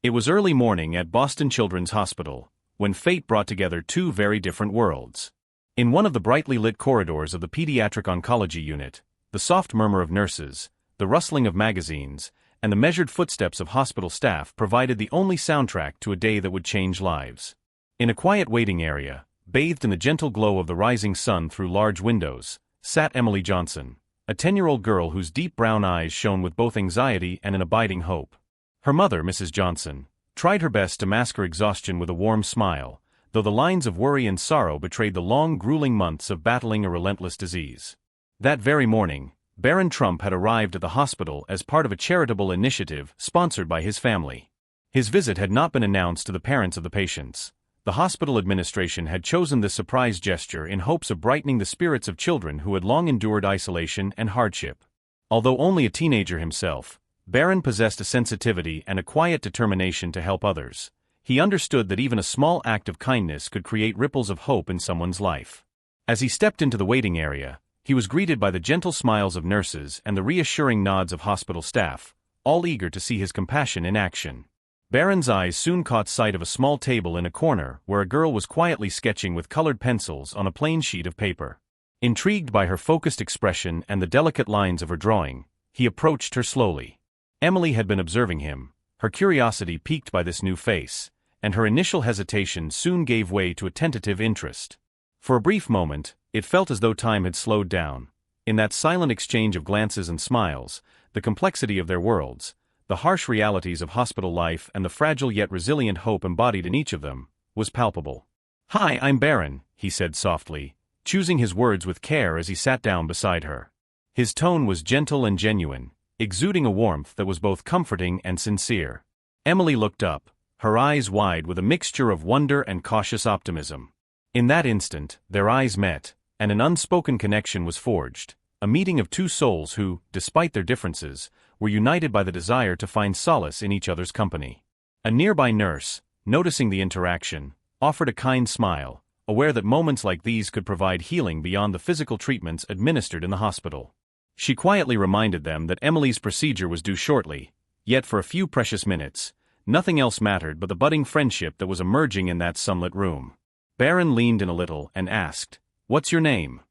It was early morning at Boston Children's Hospital, when fate brought together two very different worlds. In one of the brightly lit corridors of the pediatric oncology unit, the soft murmur of nurses, the rustling of magazines, and the measured footsteps of hospital staff provided the only soundtrack to a day that would change lives. In a quiet waiting area, bathed in the gentle glow of the rising sun through large windows, sat Emily Johnson, a 10-year-old girl whose deep brown eyes shone with both anxiety and an abiding hope. Her mother, Mrs. Johnson, tried her best to mask her exhaustion with a warm smile, though the lines of worry and sorrow betrayed the long, grueling months of battling a relentless disease. That very morning, Barron Trump had arrived at the hospital as part of a charitable initiative sponsored by his family. His visit had not been announced to the parents of the patients. The hospital administration had chosen this surprise gesture in hopes of brightening the spirits of children who had long endured isolation and hardship. Although only a teenager himself, Barron possessed a sensitivity and a quiet determination to help others. He understood that even a small act of kindness could create ripples of hope in someone's life. As he stepped into the waiting area, he was greeted by the gentle smiles of nurses and the reassuring nods of hospital staff, all eager to see his compassion in action. Barron's eyes soon caught sight of a small table in a corner where a girl was quietly sketching with colored pencils on a plain sheet of paper. Intrigued by her focused expression and the delicate lines of her drawing, he approached her slowly. Emily had been observing him, her curiosity piqued by this new face, and her initial hesitation soon gave way to a tentative interest. For a brief moment, it felt as though time had slowed down. In that silent exchange of glances and smiles, the complexity of their worlds, the harsh realities of hospital life and the fragile yet resilient hope embodied in each of them, was palpable. "Hi, I'm Barron," he said softly, choosing his words with care as he sat down beside her. His tone was gentle and genuine, exuding a warmth that was both comforting and sincere. Emily looked up, her eyes wide with a mixture of wonder and cautious optimism. In that instant, their eyes met, and an unspoken connection was forged, a meeting of two souls who, despite their differences, were united by the desire to find solace in each other's company. A nearby nurse, noticing the interaction, offered a kind smile, aware that moments like these could provide healing beyond the physical treatments administered in the hospital. She quietly reminded them that Emily's procedure was due shortly, yet for a few precious minutes, nothing else mattered but the budding friendship that was emerging in that sunlit room. Barron leaned in a little and asked, "What's your name?"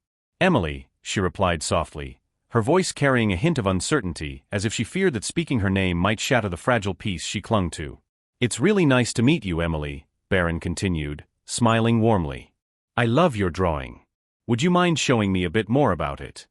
"Emily," she replied softly, her voice carrying a hint of uncertainty as if she feared that speaking her name might shatter the fragile peace she clung to. "It's really nice to meet you, Emily," Barron continued, smiling warmly. "I love your drawing. Would you mind showing me a bit more about it?"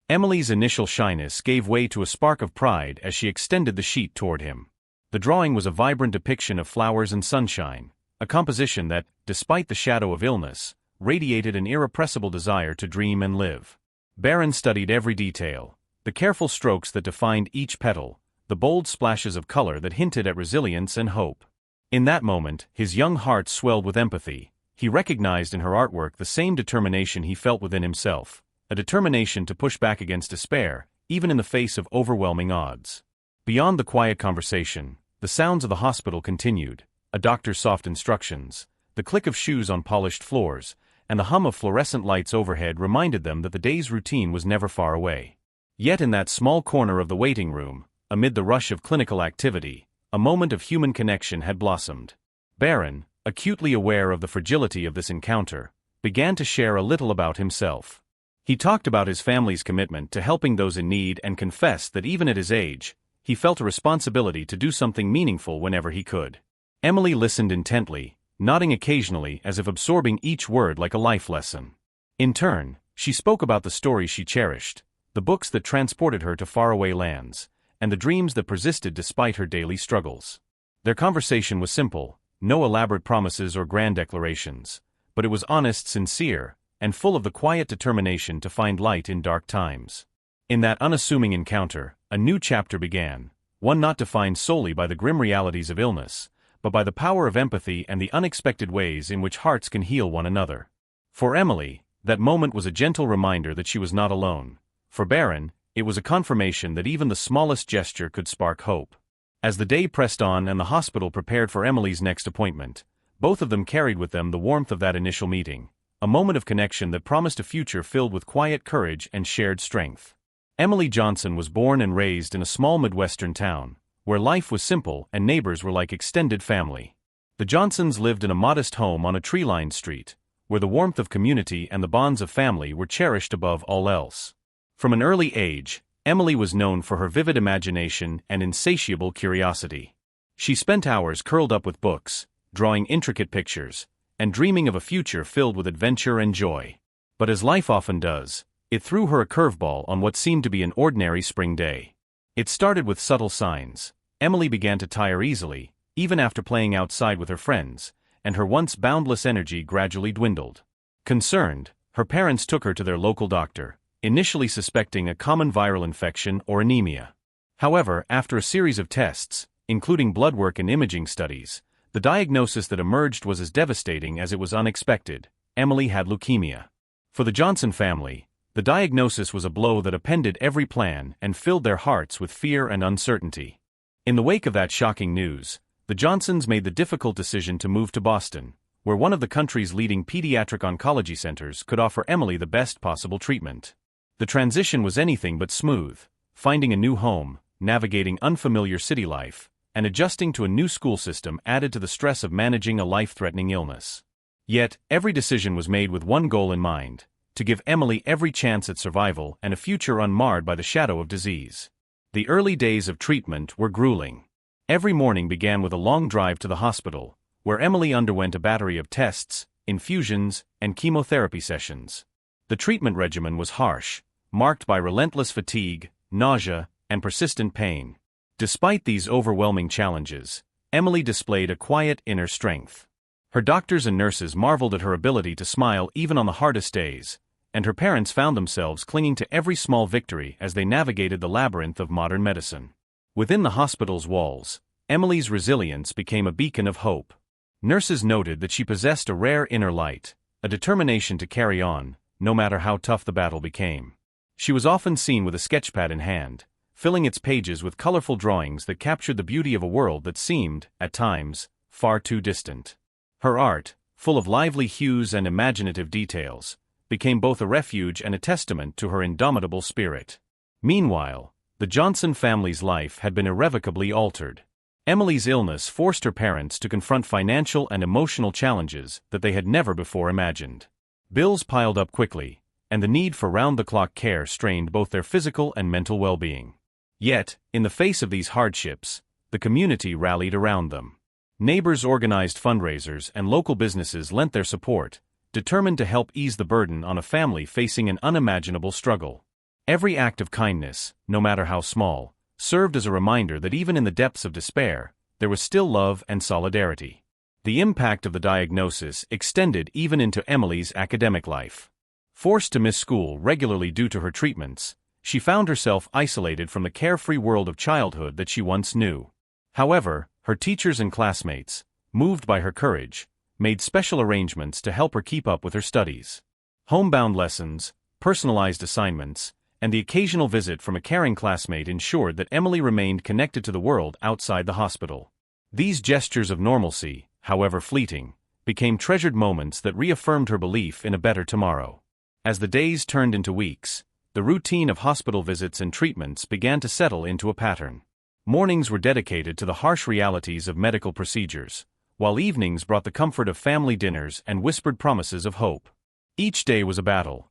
Emily's initial shyness gave way to a spark of pride as she extended the sheet toward him. The drawing was a vibrant depiction of flowers and sunshine, a composition that, despite the shadow of illness, radiated an irrepressible desire to dream and live. Barron studied every detail, the careful strokes that defined each petal, the bold splashes of color that hinted at resilience and hope. In that moment, his young heart swelled with empathy. He recognized in her artwork the same determination he felt within himself, a determination to push back against despair, even in the face of overwhelming odds. Beyond the quiet conversation, the sounds of the hospital continued, a doctor's soft instructions, the click of shoes on polished floors, and the hum of fluorescent lights overhead reminded them that the day's routine was never far away. Yet in that small corner of the waiting room, amid the rush of clinical activity, a moment of human connection had blossomed. Barron, acutely aware of the fragility of this encounter, began to share a little about himself. He talked about his family's commitment to helping those in need and confessed that even at his age, he felt a responsibility to do something meaningful whenever he could. Emily listened intently, nodding occasionally as if absorbing each word like a life lesson. In turn, she spoke about the stories she cherished, the books that transported her to faraway lands, and the dreams that persisted despite her daily struggles. Their conversation was simple, no elaborate promises or grand declarations, but it was honest, sincere, and full of the quiet determination to find light in dark times. In that unassuming encounter, a new chapter began, one not defined solely by the grim realities of illness, but by the power of empathy and the unexpected ways in which hearts can heal one another. For Emily, that moment was a gentle reminder that she was not alone. For Barron, it was a confirmation that even the smallest gesture could spark hope. As the day pressed on and the hospital prepared for Emily's next appointment, both of them carried with them the warmth of that initial meeting, a moment of connection that promised a future filled with quiet courage and shared strength. Emily Johnson was born and raised in a small Midwestern town, where life was simple and neighbors were like extended family. The Johnsons lived in a modest home on a tree-lined street, where the warmth of community and the bonds of family were cherished above all else. From an early age, Emily was known for her vivid imagination and insatiable curiosity. She spent hours curled up with books, drawing intricate pictures, and dreaming of a future filled with adventure and joy. But as life often does, it threw her a curveball on what seemed to be an ordinary spring day. It started with subtle signs. Emily began to tire easily, even after playing outside with her friends, and her once boundless energy gradually dwindled. Concerned, her parents took her to their local doctor, initially suspecting a common viral infection or anemia. However, after a series of tests, including blood work and imaging studies, the diagnosis that emerged was as devastating as it was unexpected. Emily had leukemia. For the Johnson family, the diagnosis was a blow that upended every plan and filled their hearts with fear and uncertainty. In the wake of that shocking news, the Johnsons made the difficult decision to move to Boston, where one of the country's leading pediatric oncology centers could offer Emily the best possible treatment. The transition was anything but smooth, finding a new home, navigating unfamiliar city life, and adjusting to a new school system added to the stress of managing a life-threatening illness. Yet, every decision was made with one goal in mind: to give Emily every chance at survival and a future unmarred by the shadow of disease. The early days of treatment were grueling. Every morning began with a long drive to the hospital, where Emily underwent a battery of tests, infusions, and chemotherapy sessions. The treatment regimen was harsh, marked by relentless fatigue, nausea, and persistent pain. Despite these overwhelming challenges, Emily displayed a quiet inner strength. Her doctors and nurses marveled at her ability to smile even on the hardest days, and her parents found themselves clinging to every small victory as they navigated the labyrinth of modern medicine. Within the hospital's walls, Emily's resilience became a beacon of hope. Nurses noted that she possessed a rare inner light, a determination to carry on, no matter how tough the battle became. She was often seen with a sketchpad in hand, filling its pages with colorful drawings that captured the beauty of a world that seemed, at times, far too distant. Her art, full of lively hues and imaginative details, became both a refuge and a testament to her indomitable spirit. Meanwhile, the Johnson family's life had been irrevocably altered. Emily's illness forced her parents to confront financial and emotional challenges that they had never before imagined. Bills piled up quickly, and the need for round-the-clock care strained both their physical and mental well-being. Yet, in the face of these hardships, the community rallied around them. Neighbors organized fundraisers and local businesses lent their support, determined to help ease the burden on a family facing an unimaginable struggle. Every act of kindness, no matter how small, served as a reminder that even in the depths of despair, there was still love and solidarity. The impact of the diagnosis extended even into Emily's academic life. Forced to miss school regularly due to her treatments, she found herself isolated from the carefree world of childhood that she once knew. However, her teachers and classmates, moved by her courage, made special arrangements to help her keep up with her studies. Homebound lessons, personalized assignments, and the occasional visit from a caring classmate ensured that Emily remained connected to the world outside the hospital. These gestures of normalcy, however fleeting, became treasured moments that reaffirmed her belief in a better tomorrow. As the days turned into weeks, the routine of hospital visits and treatments began to settle into a pattern. Mornings were dedicated to the harsh realities of medical procedures, while evenings brought the comfort of family dinners and whispered promises of hope. Each day was a battle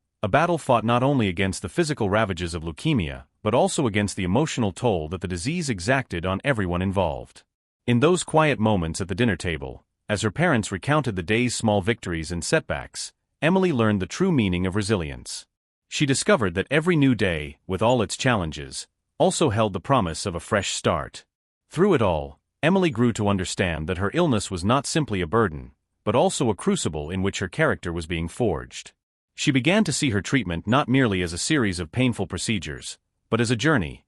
fought not only against the physical ravages of leukemia, but also against the emotional toll that the disease exacted on everyone involved. In those quiet moments at the dinner table, as her parents recounted the day's small victories and setbacks, Emily learned the true meaning of resilience. She discovered that every new day, with all its challenges, also held the promise of a fresh start. Through it all, Emily grew to understand that her illness was not simply a burden, but also a crucible in which her character was being forged. She began to see her treatment not merely as a series of painful procedures, but as a journey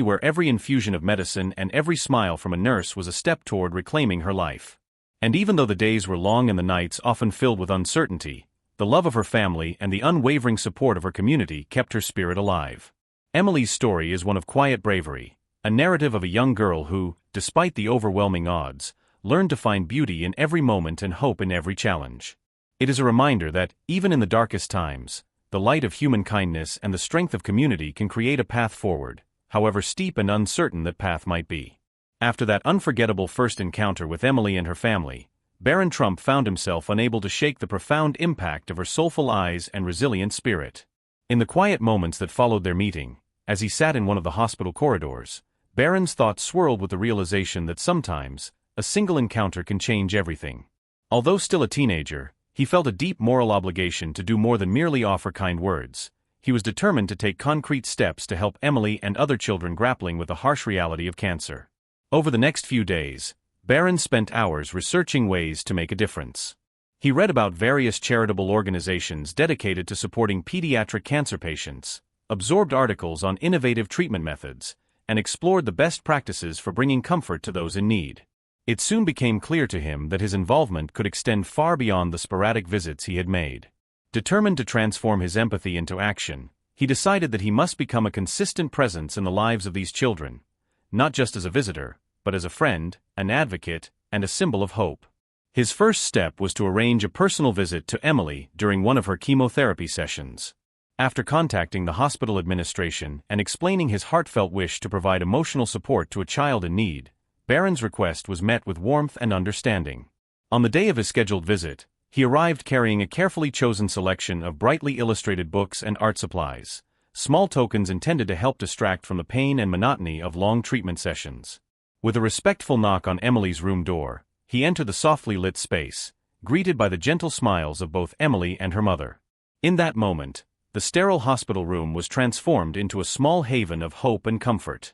where every infusion of medicine and every smile from a nurse was a step toward reclaiming her life. And even though the days were long and the nights often filled with uncertainty, the love of her family and the unwavering support of her community kept her spirit alive. Emily's story is one of quiet bravery, a narrative of a young girl who, despite the overwhelming odds, learned to find beauty in every moment and hope in every challenge. It is a reminder that, even in the darkest times, the light of human kindness and the strength of community can create a path forward, however steep and uncertain that path might be. After that unforgettable first encounter with Emily and her family, Barron Trump found himself unable to shake the profound impact of her soulful eyes and resilient spirit. In the quiet moments that followed their meeting, as he sat in one of the hospital corridors, Barron's thoughts swirled with the realization that sometimes, a single encounter can change everything. Although still a teenager, he felt a deep moral obligation to do more than merely offer kind words. He was determined to take concrete steps to help Emily and other children grappling with the harsh reality of cancer. Over the next few days, Barron spent hours researching ways to make a difference. He read about various charitable organizations dedicated to supporting pediatric cancer patients, absorbed articles on innovative treatment methods, and explored the best practices for bringing comfort to those in need. It soon became clear to him that his involvement could extend far beyond the sporadic visits he had made. Determined to transform his empathy into action, he decided that he must become a consistent presence in the lives of these children, not just as a visitor, but as a friend, an advocate, and a symbol of hope. His first step was to arrange a personal visit to Emily during one of her chemotherapy sessions. After contacting the hospital administration and explaining his heartfelt wish to provide emotional support to a child in need, Barron's request was met with warmth and understanding. On the day of his scheduled visit, he arrived carrying a carefully chosen selection of brightly illustrated books and art supplies, small tokens intended to help distract from the pain and monotony of long treatment sessions. With a respectful knock on Emily's room door, he entered the softly lit space, greeted by the gentle smiles of both Emily and her mother. In that moment, the sterile hospital room was transformed into a small haven of hope and comfort.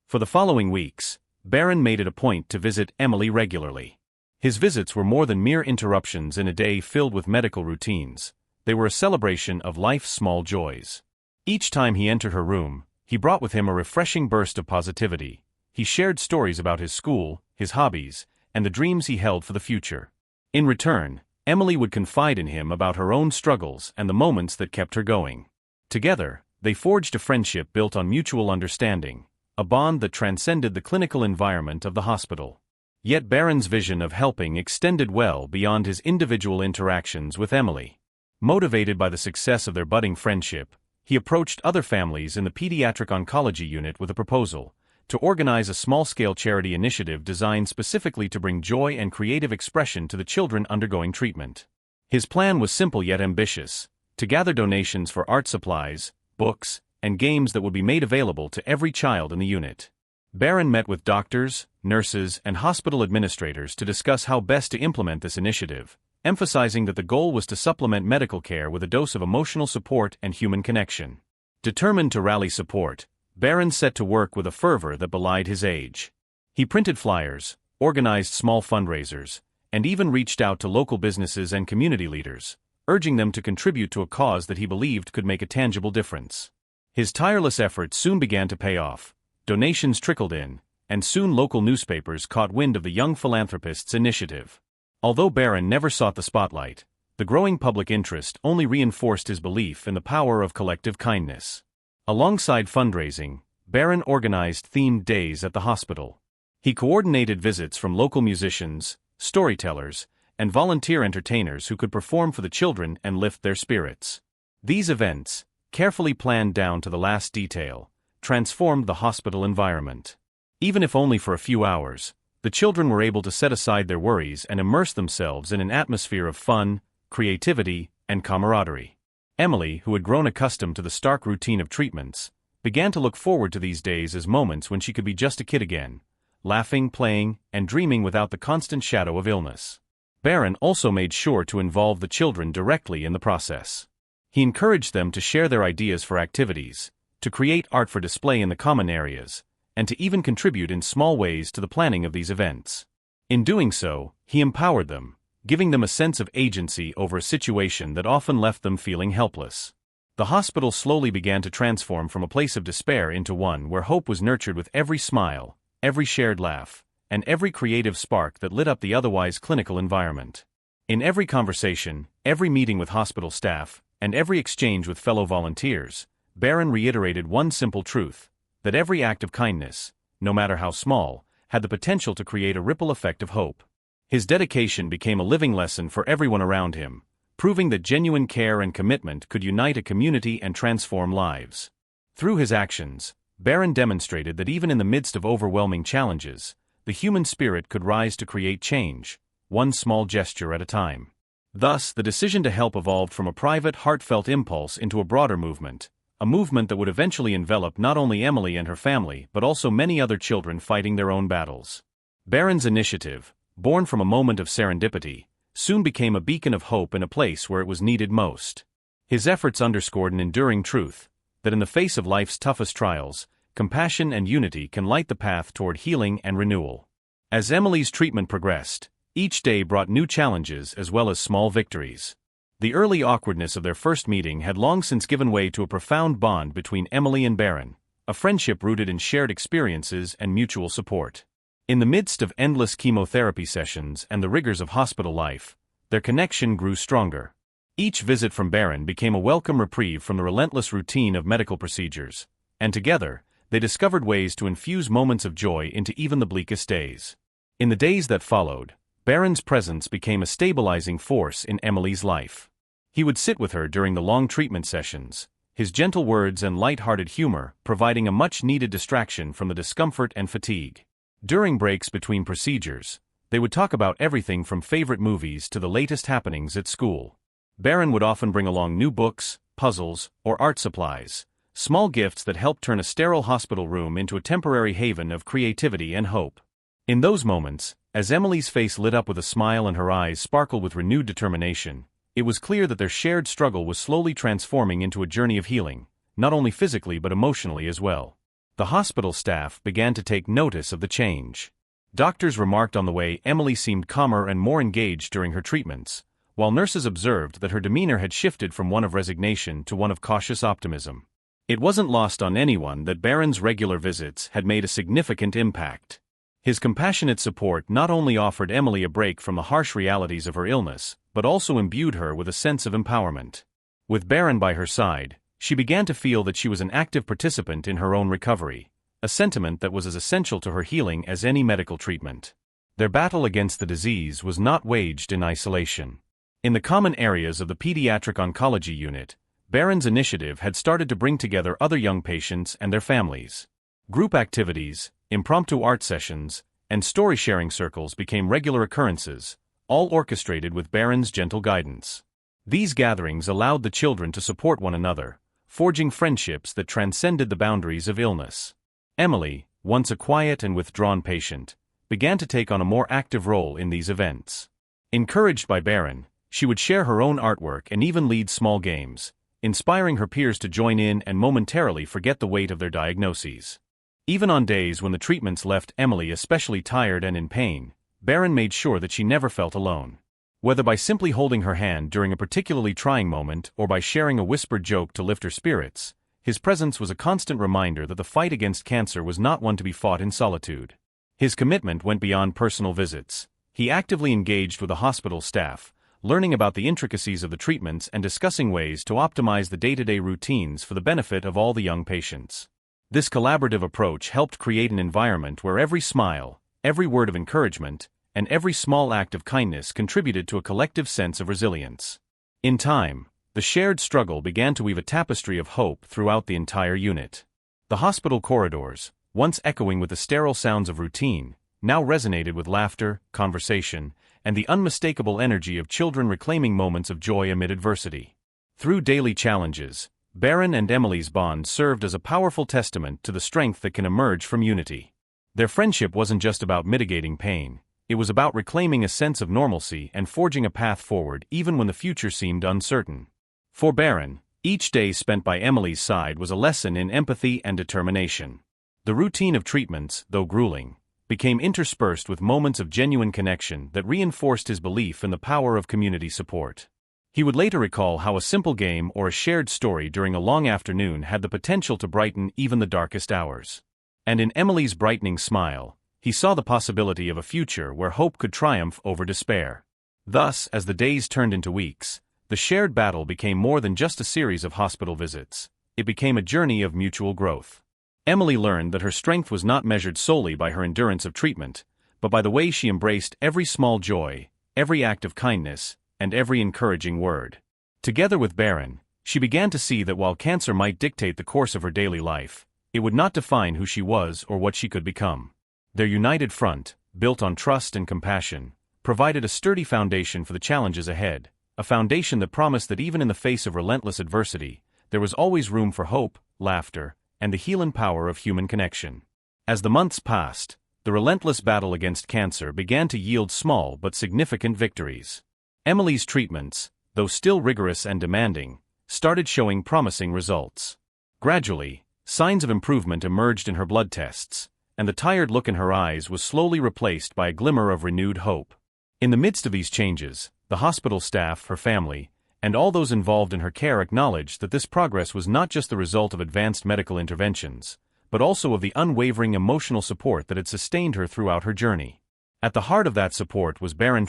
For the following weeks, Barron made it a point to visit Emily regularly. His visits were more than mere interruptions in a day filled with medical routines. They were a celebration of life's small joys. Each time he entered her room, he brought with him a refreshing burst of positivity. He shared stories about his school, his hobbies, and the dreams he held for the future. In return, Emily would confide in him about her own struggles and the moments that kept her going. Together, they forged a friendship built on mutual understanding, a bond that transcended the clinical environment of the hospital. Yet Barron's vision of helping extended well beyond his individual interactions with Emily. Motivated by the success of their budding friendship, he approached other families in the pediatric oncology unit with a proposal to organize a small-scale charity initiative designed specifically to bring joy and creative expression to the children undergoing treatment. His plan was simple yet ambitious: to gather donations for art supplies, books, and games that would be made available to every child in the unit. Barron met with doctors, nurses, and hospital administrators to discuss how best to implement this initiative, emphasizing that the goal was to supplement medical care with a dose of emotional support and human connection. Determined to rally support, Barron set to work with a fervor that belied his age. He printed flyers, organized small fundraisers, and even reached out to local businesses and community leaders, urging them to contribute to a cause that he believed could make a tangible difference. His tireless efforts soon began to pay off. Donations trickled in, and soon local newspapers caught wind of the young philanthropist's initiative. Although Barron never sought the spotlight, the growing public interest only reinforced his belief in the power of collective kindness. Alongside fundraising, Barron organized themed days at the hospital. He coordinated visits from local musicians, storytellers, and volunteer entertainers who could perform for the children and lift their spirits. These events, carefully planned down to the last detail, transformed the hospital environment. Even if only for a few hours, the children were able to set aside their worries and immerse themselves in an atmosphere of fun, creativity, and camaraderie. Emily, who had grown accustomed to the stark routine of treatments, began to look forward to these days as moments when she could be just a kid again, laughing, playing, and dreaming without the constant shadow of illness. Barron also made sure to involve the children directly in the process. He encouraged them to share their ideas for activities, to create art for display in the common areas, and to even contribute in small ways to the planning of these events. In doing so, he empowered them, giving them a sense of agency over a situation that often left them feeling helpless. The hospital slowly began to transform from a place of despair into one where hope was nurtured with every smile, every shared laugh, and every creative spark that lit up the otherwise clinical environment. In every conversation, every meeting with hospital staff, and every exchange with fellow volunteers, Barron reiterated one simple truth: that every act of kindness, no matter how small, had the potential to create a ripple effect of hope. His dedication became a living lesson for everyone around him, proving that genuine care and commitment could unite a community and transform lives. Through his actions, Barron demonstrated that even in the midst of overwhelming challenges, the human spirit could rise to create change, one small gesture at a time. Thus, the decision to help evolved from a private, heartfelt impulse into a broader movement, a movement that would eventually envelop not only Emily and her family but also many other children fighting their own battles. Barron's initiative, born from a moment of serendipity, soon became a beacon of hope in a place where it was needed most. His efforts underscored an enduring truth, that in the face of life's toughest trials, compassion and unity can light the path toward healing and renewal. As Emily's treatment progressed, each day brought new challenges as well as small victories. The early awkwardness of their first meeting had long since given way to a profound bond between Emily and Barron, a friendship rooted in shared experiences and mutual support. In the midst of endless chemotherapy sessions and the rigors of hospital life, their connection grew stronger. Each visit from Barron became a welcome reprieve from the relentless routine of medical procedures, and together, they discovered ways to infuse moments of joy into even the bleakest days. In the days that followed, Barron's presence became a stabilizing force in Emily's life. He would sit with her during the long treatment sessions, his gentle words and light-hearted humor providing a much-needed distraction from the discomfort and fatigue. During breaks between procedures, they would talk about everything from favorite movies to the latest happenings at school. Barron would often bring along new books, puzzles, or art supplies, small gifts that helped turn a sterile hospital room into a temporary haven of creativity and hope. In those moments, as Emily's face lit up with a smile and her eyes sparkled with renewed determination, it was clear that their shared struggle was slowly transforming into a journey of healing, not only physically but emotionally as well. The hospital staff began to take notice of the change. Doctors remarked on the way Emily seemed calmer and more engaged during her treatments, while nurses observed that her demeanor had shifted from one of resignation to one of cautious optimism. It wasn't lost on anyone that Barron's regular visits had made a significant impact. His compassionate support not only offered Emily a break from the harsh realities of her illness, but also imbued her with a sense of empowerment. With Barron by her side, she began to feel that she was an active participant in her own recovery, a sentiment that was as essential to her healing as any medical treatment. Their battle against the disease was not waged in isolation. In the common areas of the pediatric oncology unit, Barron's initiative had started to bring together other young patients and their families. Group activities, impromptu art sessions, and story-sharing circles became regular occurrences, all orchestrated with Barron's gentle guidance. These gatherings allowed the children to support one another, forging friendships that transcended the boundaries of illness. Emily, once a quiet and withdrawn patient, began to take on a more active role in these events. Encouraged by Barron, she would share her own artwork and even lead small games, inspiring her peers to join in and momentarily forget the weight of their diagnoses. Even on days when the treatments left Emily especially tired and in pain, Barron made sure that she never felt alone. Whether by simply holding her hand during a particularly trying moment or by sharing a whispered joke to lift her spirits, his presence was a constant reminder that the fight against cancer was not one to be fought in solitude. His commitment went beyond personal visits. He actively engaged with the hospital staff, learning about the intricacies of the treatments and discussing ways to optimize the day-to-day routines for the benefit of all the young patients. This collaborative approach helped create an environment where every smile, every word of encouragement, and every small act of kindness contributed to a collective sense of resilience. In time, the shared struggle began to weave a tapestry of hope throughout the entire unit. The hospital corridors, once echoing with the sterile sounds of routine, now resonated with laughter, conversation, and the unmistakable energy of children reclaiming moments of joy amid adversity. Through daily challenges, Barron and Emily's bond served as a powerful testament to the strength that can emerge from unity. Their friendship wasn't just about mitigating pain. It was about reclaiming a sense of normalcy and forging a path forward even when the future seemed uncertain. For Barron, each day spent by Emily's side was a lesson in empathy and determination. The routine of treatments, though grueling, became interspersed with moments of genuine connection that reinforced his belief in the power of community support. He would later recall how a simple game or a shared story during a long afternoon had the potential to brighten even the darkest hours. And in Emily's brightening smile, he saw the possibility of a future where hope could triumph over despair. Thus, as the days turned into weeks, the shared battle became more than just a series of hospital visits. It became a journey of mutual growth. Emily learned that her strength was not measured solely by her endurance of treatment, but by the way she embraced every small joy, every act of kindness, and every encouraging word. Together with Barron, she began to see that while cancer might dictate the course of her daily life, it would not define who she was or what she could become. Their united front, built on trust and compassion, provided a sturdy foundation for the challenges ahead, a foundation that promised that even in the face of relentless adversity, there was always room for hope, laughter, and the healing power of human connection. As the months passed, the relentless battle against cancer began to yield small but significant victories. Emily's treatments, though still rigorous and demanding, started showing promising results. Gradually, signs of improvement emerged in her blood tests, and the tired look in her eyes was slowly replaced by a glimmer of renewed hope. In the midst of these changes, the hospital staff, her family, and all those involved in her care acknowledged that this progress was not just the result of advanced medical interventions, but also of the unwavering emotional support that had sustained her throughout her journey. At the heart of that support was Barron,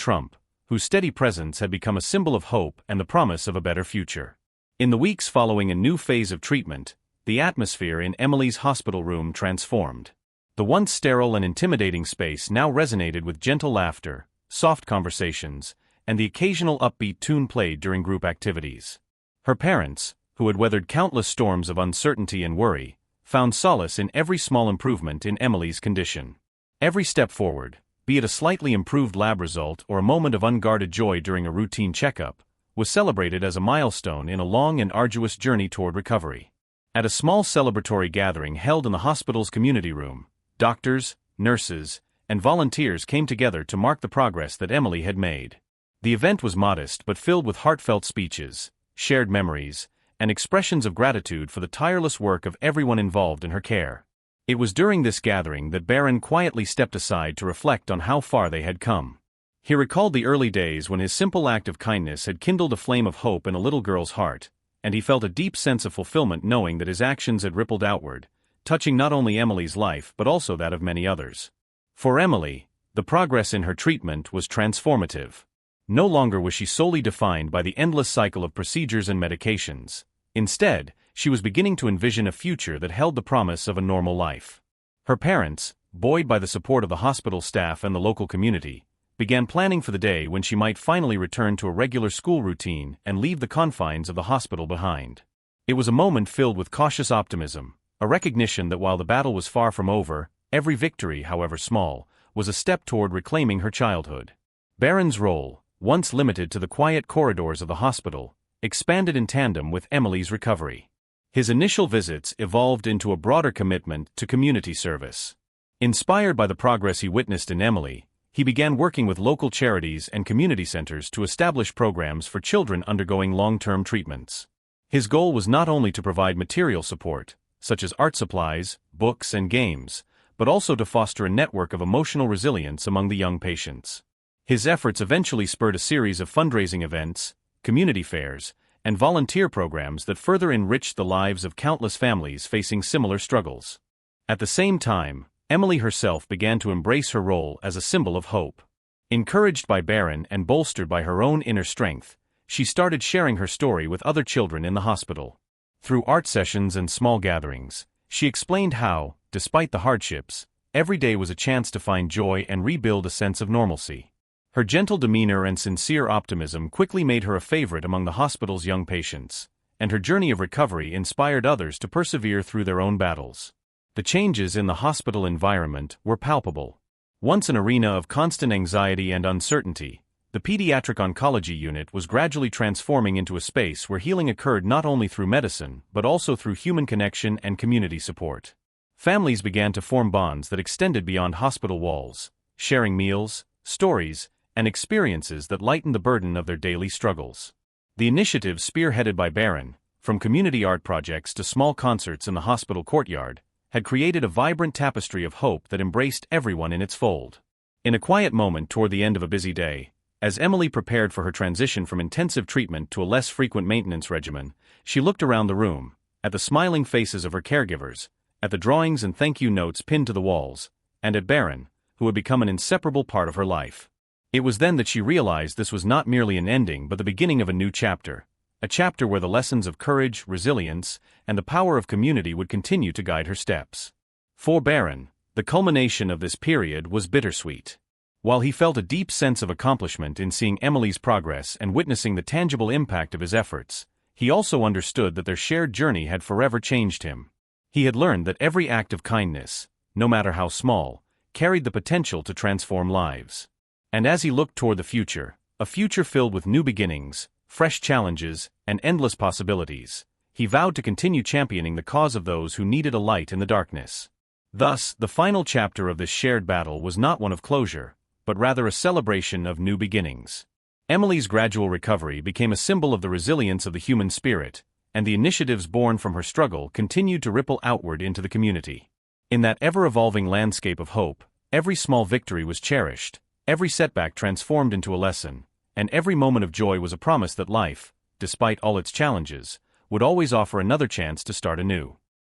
whose steady presence had become a symbol of hope and the promise of a better future. In the weeks following a new phase of treatment, the atmosphere in Emily's hospital room transformed. The once sterile and intimidating space now resonated with gentle laughter, soft conversations, and the occasional upbeat tune played during group activities. Her parents, who had weathered countless storms of uncertainty and worry, found solace in every small improvement in Emily's condition. Every step forward, be it a slightly improved lab result or a moment of unguarded joy during a routine checkup, was celebrated as a milestone in a long and arduous journey toward recovery. At a small celebratory gathering held in the hospital's community room, doctors, nurses, and volunteers came together to mark the progress that Emily had made. The event was modest but filled with heartfelt speeches, shared memories, and expressions of gratitude for the tireless work of everyone involved in her care. It was during this gathering that Barron quietly stepped aside to reflect on how far they had come. He recalled the early days when his simple act of kindness had kindled a flame of hope in a little girl's heart, and he felt a deep sense of fulfillment knowing that his actions had rippled outward, touching not only Emily's life but also that of many others. For Emily, the progress in her treatment was transformative. No longer was she solely defined by the endless cycle of procedures and medications. Instead, she was beginning to envision a future that held the promise of a normal life. Her parents, buoyed by the support of the hospital staff and the local community, began planning for the day when she might finally return to a regular school routine and leave the confines of the hospital behind. It was a moment filled with cautious optimism, a recognition that while the battle was far from over, every victory, however small, was a step toward reclaiming her childhood. Barron's role, once limited to the quiet corridors of the hospital, expanded in tandem with Emily's recovery. His initial visits evolved into a broader commitment to community service. Inspired by the progress he witnessed in Emily, he began working with local charities and community centers to establish programs for children undergoing long-term treatments. His goal was not only to provide material support, such as art supplies, books, and games, but also to foster a network of emotional resilience among the young patients. His efforts eventually spurred a series of fundraising events, community fairs, and volunteer programs that further enriched the lives of countless families facing similar struggles. At the same time, Emily herself began to embrace her role as a symbol of hope. Encouraged by Barron and bolstered by her own inner strength, she started sharing her story with other children in the hospital. Through art sessions and small gatherings, she explained how, despite the hardships, every day was a chance to find joy and rebuild a sense of normalcy. Her gentle demeanor and sincere optimism quickly made her a favorite among the hospital's young patients, and her journey of recovery inspired others to persevere through their own battles. The changes in the hospital environment were palpable. Once an arena of constant anxiety and uncertainty, the pediatric oncology unit was gradually transforming into a space where healing occurred not only through medicine but also through human connection and community support. Families began to form bonds that extended beyond hospital walls, sharing meals, stories, and experiences that lightened the burden of their daily struggles. The initiative, spearheaded by Barron, from community art projects to small concerts in the hospital courtyard, had created a vibrant tapestry of hope that embraced everyone in its fold. In a quiet moment toward the end of a busy day, as Emily prepared for her transition from intensive treatment to a less frequent maintenance regimen, she looked around the room, at the smiling faces of her caregivers, at the drawings and thank you notes pinned to the walls, and at Barron, who had become an inseparable part of her life. It was then that she realized this was not merely an ending but the beginning of a new chapter, a chapter where the lessons of courage, resilience, and the power of community would continue to guide her steps. For Barron, the culmination of this period was bittersweet. While he felt a deep sense of accomplishment in seeing Emily's progress and witnessing the tangible impact of his efforts, he also understood that their shared journey had forever changed him. He had learned that every act of kindness, no matter how small, carried the potential to transform lives. And as he looked toward the future, a future filled with new beginnings, fresh challenges, and endless possibilities, he vowed to continue championing the cause of those who needed a light in the darkness. Thus, the final chapter of this shared battle was not one of closure, but rather a celebration of new beginnings. Emily's gradual recovery became a symbol of the resilience of the human spirit, and the initiatives born from her struggle continued to ripple outward into the community. In that ever-evolving landscape of hope, every small victory was cherished, every setback transformed into a lesson, and every moment of joy was a promise that life, despite all its challenges, would always offer another chance to start anew.